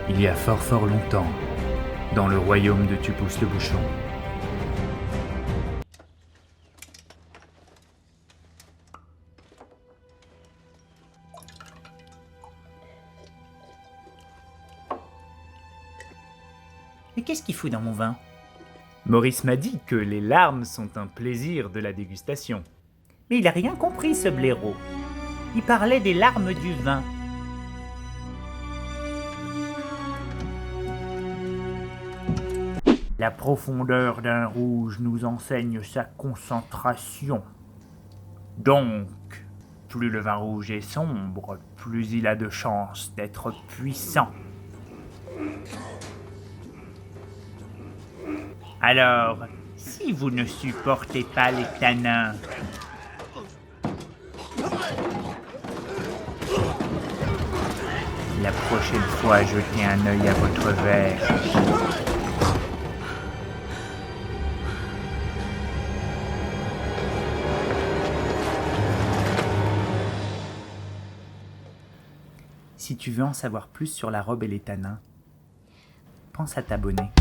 Il y a fort fort longtemps, dans le royaume de Tupousse le bouchon. Mais qu'est-ce qu'il fout dans mon vin? Maurice m'a dit que les larmes sont un plaisir de la dégustation. Mais il a rien compris, ce blaireau. Il parlait des larmes du vin. La profondeur d'un rouge nous enseigne sa concentration. Donc, plus le vin rouge est sombre, plus il a de chances d'être puissant. Alors, si vous ne supportez pas les tanins, la prochaine fois, jetez un œil à votre verre. Si tu veux en savoir plus sur la robe et les tanins, pense à t'abonner.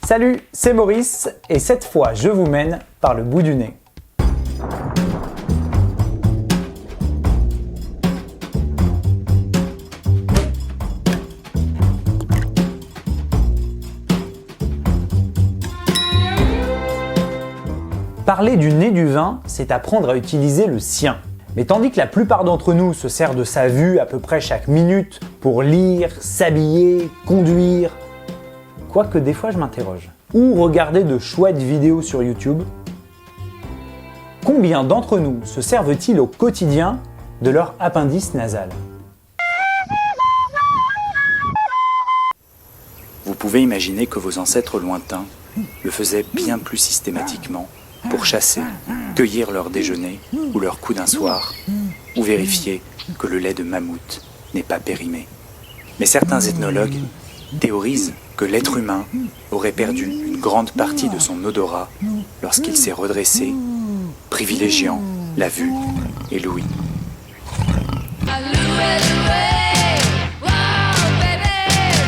Salut, c'est Maurice et cette fois je vous mène par le bout du nez. Parler du nez du vin, c'est apprendre à utiliser le sien. Mais tandis que la plupart d'entre nous se servent de sa vue à peu près chaque minute pour lire, s'habiller, conduire, quoique des fois je m'interroge, ou regarder de chouettes vidéos sur YouTube, combien d'entre nous se servent-ils au quotidien de leur appendice nasal? Vous pouvez imaginer que vos ancêtres lointains le faisaient bien plus systématiquement pour chasser, cueillir leur déjeuner ou leur coup d'un soir, ou vérifier que le lait de mammouth n'est pas périmé. Mais certains ethnologues théorisent que l'être humain aurait perdu une grande partie de son odorat lorsqu'il s'est redressé, privilégiant la vue et l'ouïe.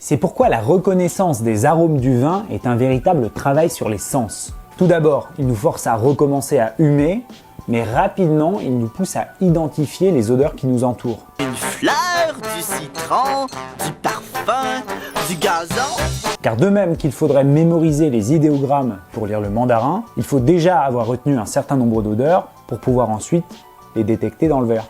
C'est pourquoi la reconnaissance des arômes du vin est un véritable travail sur les sens. Tout d'abord, il nous force à recommencer à humer, mais rapidement, il nous pousse à identifier les odeurs qui nous entourent. Une fleur, du citron, du parfum, du gazon. Car de même qu'il faudrait mémoriser les idéogrammes pour lire le mandarin, il faut déjà avoir retenu un certain nombre d'odeurs pour pouvoir ensuite les détecter dans le verre.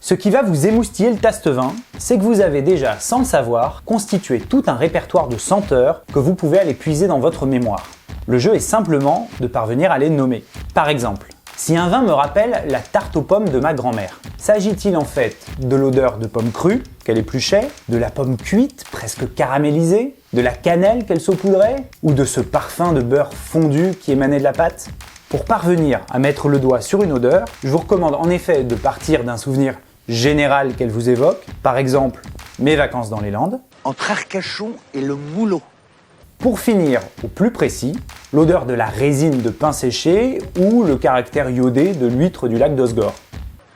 Ce qui va vous émoustiller le taste-vin, c'est que vous avez déjà, sans le savoir, constitué tout un répertoire de senteurs que vous pouvez aller puiser dans votre mémoire. Le jeu est simplement de parvenir à les nommer. Par exemple, si un vin me rappelle la tarte aux pommes de ma grand-mère, s'agit-il en fait de l'odeur de pomme crue, qu'elle épluchait, de la pomme cuite, presque caramélisée, de la cannelle qu'elle saupoudrait, ou de ce parfum de beurre fondu qui émanait de la pâte? Pour parvenir à mettre le doigt sur une odeur, je vous recommande en effet de partir d'un souvenir général qu'elle vous évoque, par exemple mes vacances dans les Landes, Entre Arcachon et le Moulot. pour finir au plus précis, l'odeur de la résine de pain séché ou le caractère iodé de l'huître du lac d'Osgore.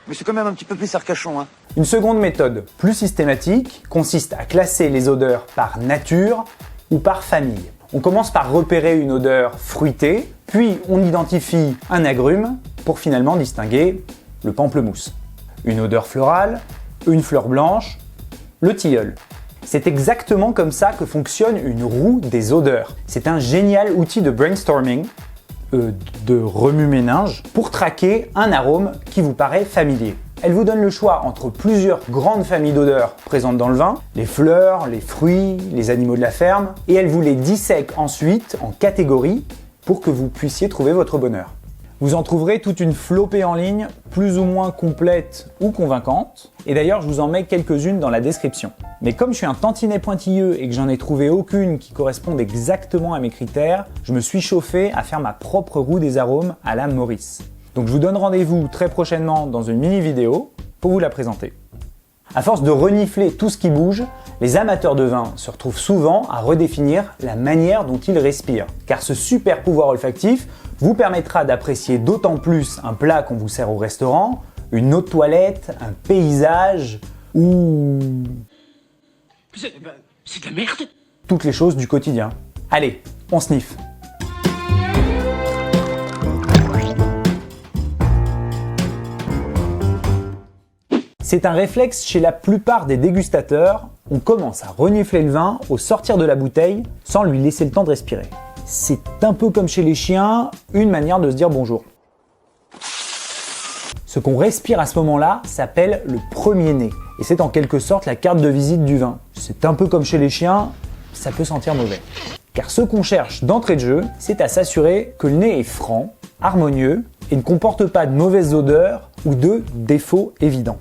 Mais c'est quand même un petit peu plus Arcachon, hein. Une seconde méthode, plus systématique, consiste à classer les odeurs par nature ou par famille. On commence par repérer une odeur fruitée, puis on identifie un agrume pour finalement distinguer le pamplemousse. Une odeur florale, une fleur blanche, le tilleul. C'est exactement comme ça que fonctionne une roue des odeurs. C'est un génial outil de brainstorming, de remue-ménage, pour traquer un arôme qui vous paraît familier. Elle vous donne le choix entre plusieurs grandes familles d'odeurs présentes dans le vin, les fleurs, les fruits, les animaux de la ferme, et elle vous les dissèque ensuite en catégories pour que vous puissiez trouver votre bonheur. Vous en trouverez toute une flopée en ligne, plus ou moins complète ou convaincante. Et d'ailleurs, je vous en mets quelques-unes dans la description. Mais comme je suis un tantinet pointilleux et que j'en ai trouvé aucune qui corresponde exactement à mes critères, je me suis chauffé à faire ma propre roue des arômes à la Maurice. Donc je vous donne rendez-vous très prochainement dans une mini vidéo pour vous la présenter. À force de renifler tout ce qui bouge, les amateurs de vin se retrouvent souvent à redéfinir la manière dont ils respirent. Car ce super pouvoir olfactif vous permettra d'apprécier d'autant plus un plat qu'on vous sert au restaurant, une eau de toilette, un paysage ou... C'est de la merde. toutes les choses du quotidien. Allez, on sniffe. C'est un réflexe chez la plupart des dégustateurs, on commence à renifler le vin au sortir de la bouteille sans lui laisser le temps de respirer. C'est un peu comme chez les chiens, une manière de se dire bonjour. Ce qu'on respire à ce moment-là s'appelle le premier nez, et c'est en quelque sorte la carte de visite du vin. C'est un peu comme chez les chiens, ça peut sentir mauvais. Car ce qu'on cherche d'entrée de jeu, c'est à s'assurer que le nez est franc, harmonieux, et ne comporte pas de mauvaises odeurs ou de défauts évidents.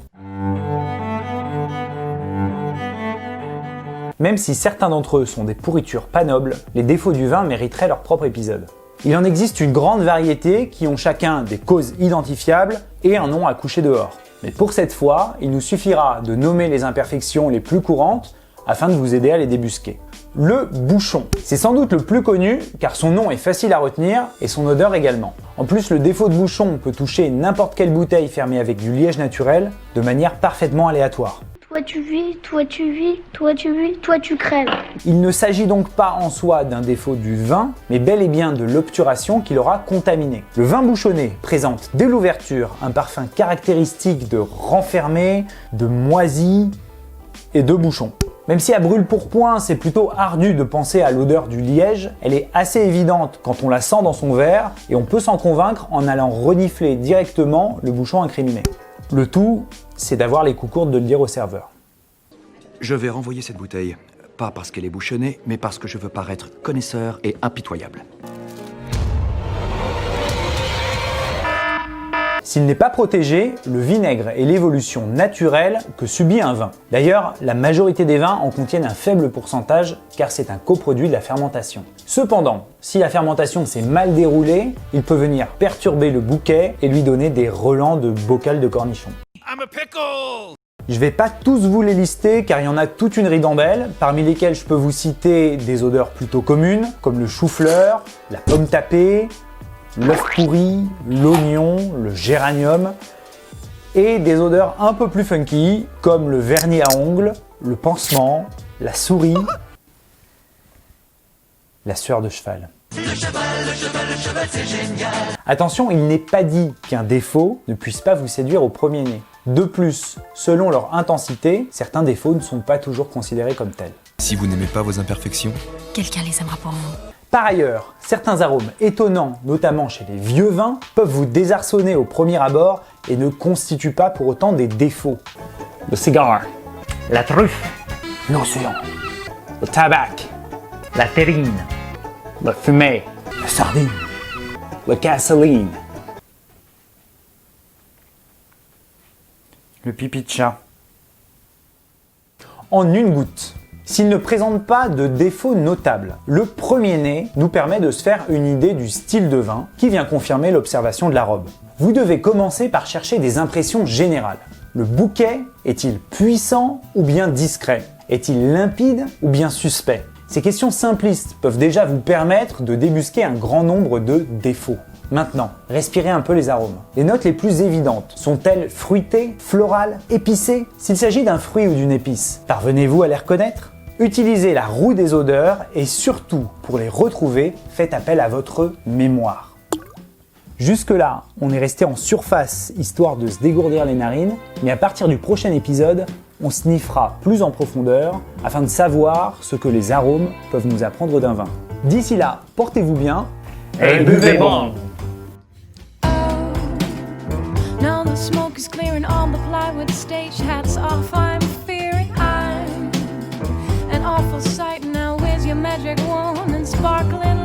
Même si certains d'entre eux sont des pourritures pas nobles, les défauts du vin mériteraient leur propre épisode. Il en existe une grande variété qui ont chacun des causes identifiables et un nom à coucher dehors. Mais pour cette fois, il nous suffira de nommer les imperfections les plus courantes afin de vous aider à les débusquer. Le bouchon. C'est sans doute le plus connu car son nom est facile à retenir et son odeur également. En plus, le défaut de bouchon peut toucher n'importe quelle bouteille fermée avec du liège naturel de manière parfaitement aléatoire. Toi tu vis, toi tu vis, toi tu vis, toi tu crèves. Il ne s'agit donc pas en soi d'un défaut du vin, mais bel et bien de l'obturation qui l'aura contaminé. Le vin bouchonné présente dès l'ouverture un parfum caractéristique de renfermé, de moisi et de bouchon. Même si à brûle-pourpoint c'est plutôt ardu de penser à l'odeur du liège, elle est assez évidente quand on la sent dans son verre et on peut s'en convaincre en allant renifler directement le bouchon incriminé. Le tout, c'est d'avoir les coups courtes de le dire au serveur. Je vais renvoyer cette bouteille. Pas parce qu'elle est bouchonnée, mais parce que je veux paraître connaisseur et impitoyable. S'il n'est pas protégé, le vinaigre est l'évolution naturelle que subit un vin. D'ailleurs, la majorité des vins en contiennent un faible pourcentage car c'est un coproduit de la fermentation. Cependant, si la fermentation s'est mal déroulée, il peut venir perturber le bouquet et lui donner des relents de bocal de cornichons. Je vais pas tous vous les lister car il y en a toute une ribambelle, parmi lesquelles je peux vous citer des odeurs plutôt communes comme le chou-fleur, la pomme tapée, l'œuf pourri, l'oignon, le géranium, et des odeurs un peu plus funky comme le vernis à ongles, le pansement, la souris, la sueur de cheval. Le cheval, c'est génial. Attention, il n'est pas dit qu'un défaut ne puisse pas vous séduire au premier nez. De plus, selon leur intensité, certains défauts ne sont pas toujours considérés comme tels. Si vous n'aimez pas vos imperfections, quelqu'un les aimera pour vous. Par ailleurs, certains arômes étonnants, notamment chez les vieux vins, peuvent vous désarçonner au premier abord et ne constituent pas pour autant des défauts. Le cigare, La truffe, l'océan, le tabac, la terrine, le fumet, la sardine, le gasoline, le pipi de chat. En une goutte. S'il ne présente pas de défauts notables, le premier nez nous permet de se faire une idée du style de vin qui vient confirmer l'observation de la robe. Vous devez commencer par chercher des impressions générales. Le bouquet est-il puissant ou bien discret? Est-il limpide ou bien suspect? Ces questions simplistes peuvent déjà vous permettre de débusquer un grand nombre de défauts. Maintenant, respirez un peu les arômes. Les notes les plus évidentes sont-elles fruitées, florales, épicées? S'il s'agit d'un fruit ou d'une épice, parvenez-vous à les reconnaître? Utilisez la roue des odeurs et surtout, pour les retrouver, faites appel à votre mémoire. Jusque-là, on est resté en surface histoire de se dégourdir les narines, mais à partir du prochain épisode, on sniffera plus en profondeur afin de savoir ce que les arômes peuvent nous apprendre d'un vin. D'ici là, portez-vous bien et buvez bon. Now the smoke is clearing on the plywood stage. Hats off, I'm fearing I'm an awful sight. Now where's your magic wand and sparkling